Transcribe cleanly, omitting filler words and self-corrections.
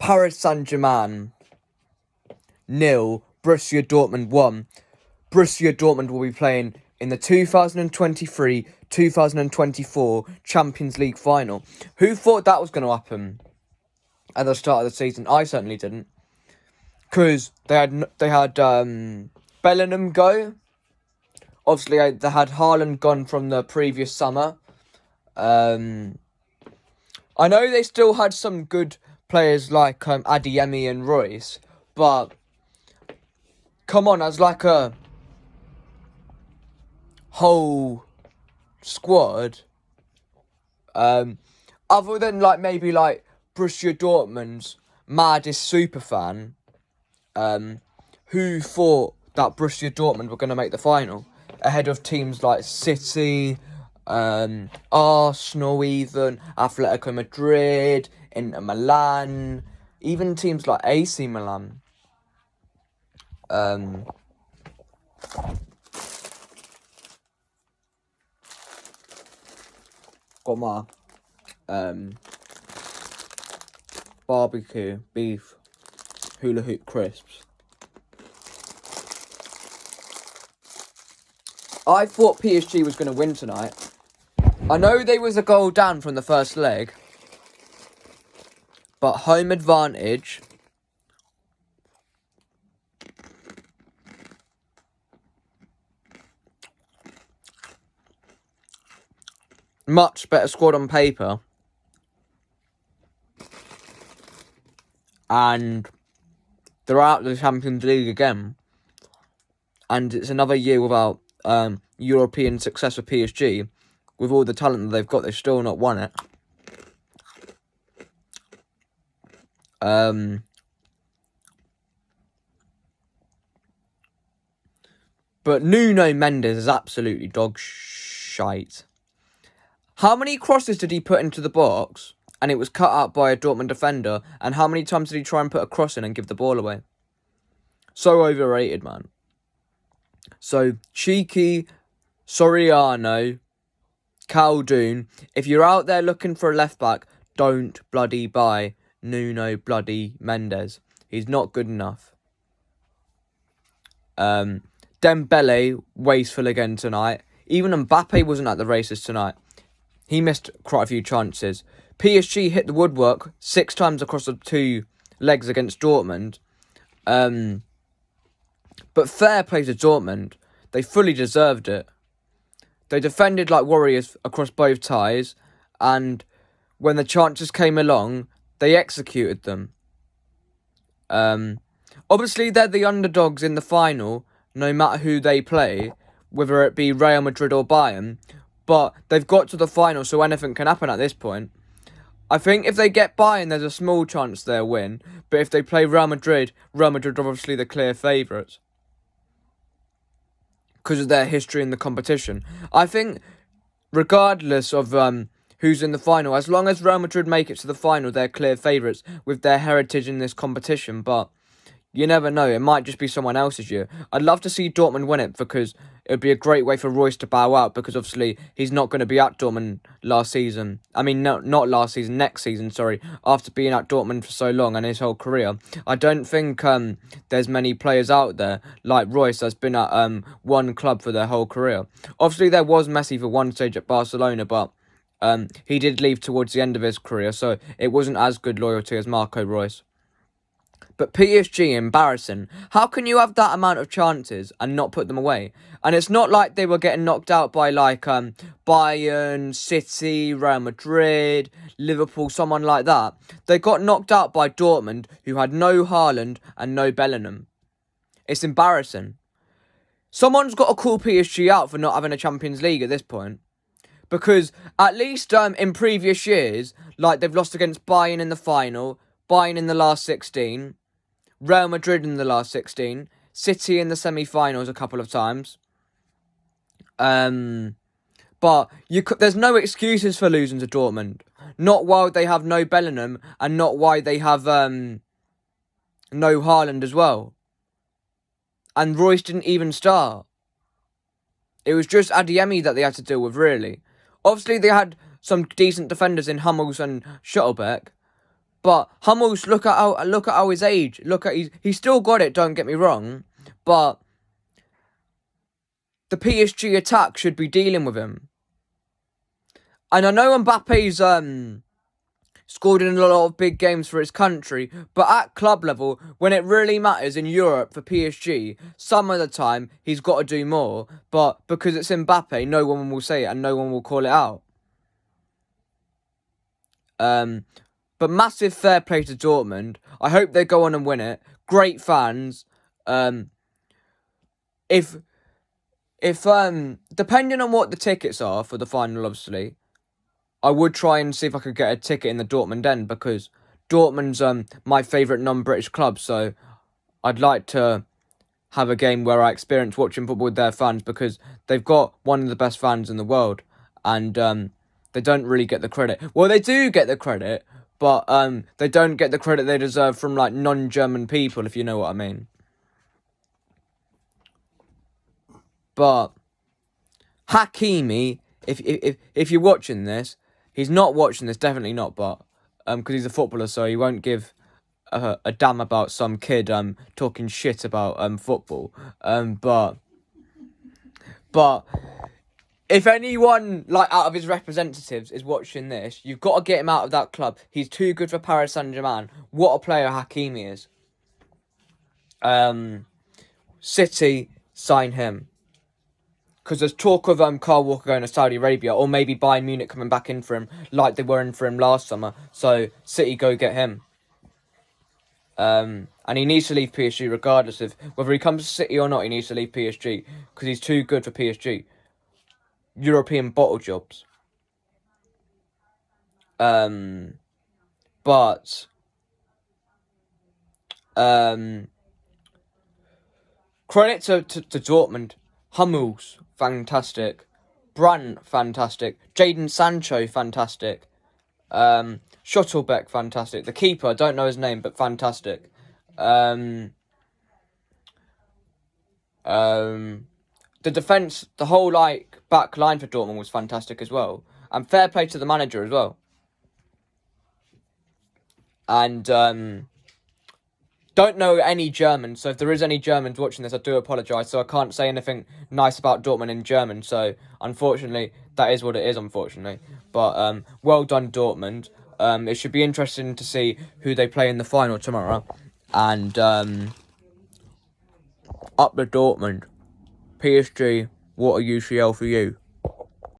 Paris Saint-Germain 0, Borussia Dortmund 1. Borussia Dortmund will be playing in the 2023-2024 Champions League final. Who thought that was going to happen at the start of the season? I certainly didn't. Because they had Bellingham go. Obviously, they had Haaland gone from the previous summer. I know they still had some good players like Adeyemi and Royce, but come on, as like a whole squad, other than like maybe like Borussia Dortmund's maddest superfan, who thought that Borussia Dortmund were going to make the final ahead of teams like City, Arsenal, even Atletico Madrid, Inter Milan, even teams like AC Milan. Got my barbecue beef hula hoop crisps. I thought PSG was going to win tonight. I know they was a goal down from the first leg, but home advantage. Much better squad on paper. And they're out of the Champions League again. And it's another year without European success for PSG. With all the talent that they've got, they've still not won it. But Nuno Mendes is absolutely dog shite. How many crosses did he put into the box and it was cut out by a Dortmund defender? And how many times did he try and put a cross in and give the ball away? So overrated, man. So, Cheeky, Soriano, Khaldoon, if you're out there looking for a left-back, don't bloody buy Nuno bloody Mendes. He's not good enough. Dembele, wasteful again tonight. Even Mbappe wasn't at the races tonight. He missed quite a few chances. PSG hit the woodwork 6 times across the 2 legs against Dortmund. But fair play to Dortmund. They fully deserved it. They defended like warriors across both ties. And when the chances came along, they executed them. Obviously, they're the underdogs in the final, no matter who they play, whether it be Real Madrid or Bayern. But they've got to the final, so anything can happen at this point. I think if they get Bayern, there's a small chance they'll win. But if they play Real Madrid are obviously the clear favourites. Because of their history in the competition. I think, regardless of who's in the final, as long as Real Madrid make it to the final, they're clear favourites with their heritage in this competition. But you never know, it might just be someone else's year. I'd love to see Dortmund win it because it would be a great way for Royce to bow out because obviously he's not going to be at Dortmund last season. I mean, no, not last season, next season, sorry, after being at Dortmund for so long and his whole career. I don't think there's many players out there like Royce that's been at one club for their whole career. Obviously, there was Messi for one stage at Barcelona, but he did leave towards the end of his career, so it wasn't as good loyalty as Marco Reus. But PSG, embarrassing. How can you have that amount of chances and not put them away? And it's not like they were getting knocked out by like Bayern, City, Real Madrid, Liverpool, someone like that. They got knocked out by Dortmund, who had no Haaland and no Bellingham. It's embarrassing. Someone's got to call PSG out for not having a Champions League at this point. Because at least in previous years, like they've lost against Bayern in the final, Bayern in the last 16, Real Madrid in the last 16, City in the semi-finals a couple of times. But there's no excuses for losing to Dortmund. Not while they have no Bellingham and not why they have no Haaland as well. And Royce didn't even start. It was just Adeyemi that they had to deal with, really. Obviously, they had some decent defenders in Hummels and Schlotterbeck. But Hummels, look at how his age. He's still got it. Don't get me wrong, but the PSG attack should be dealing with him. And I know Mbappe's scored in a lot of big games for his country, but at club level, when it really matters in Europe for PSG, some of the time he's got to do more. But because it's Mbappe, no one will say it and no one will call it out. But massive fair play to Dortmund. I hope they go on and win it. Great fans. If depending on what the tickets are for the final, obviously, I would try and see if I could get a ticket in the Dortmund end, because Dortmund's my favourite non-British club, so I'd like to have a game where I experience watching football with their fans, because they've got one of the best fans in the world, and they don't really get the credit. Well, they do get the credit, but they don't get the credit they deserve from like non-German people, if you know what I mean. But Hakimi, if you're watching this, he's not watching this, definitely not, but because he's a footballer, so he won't give a damn about some kid talking shit about football. But if anyone like out of his representatives is watching this, you've got to get him out of that club. He's too good for Paris Saint-Germain. What a player Hakimi is. City, sign him. Because there's talk of Kyle Walker going to Saudi Arabia, or maybe Bayern Munich coming back in for him, like they were in for him last summer. So City, go get him. And he needs to leave PSG regardless of whether he comes to City or not. He needs to leave PSG because he's too good for PSG. European bottle jobs. But credit to Dortmund. Hummels, fantastic. Brandt, fantastic. Jadon Sancho, fantastic. Schottelbeck, fantastic. The keeper, I don't know his name, but fantastic. The defence, the whole back line for Dortmund was fantastic as well. And fair play to the manager as well. And don't know any German, so if there is any Germans watching this, I do apologise. So I can't say anything nice about Dortmund in German. So unfortunately, that is what it is. Unfortunately, but well done, Dortmund. It should be interesting to see who they play in the final tomorrow, and up the Dortmund. PSG, what a UCL for you.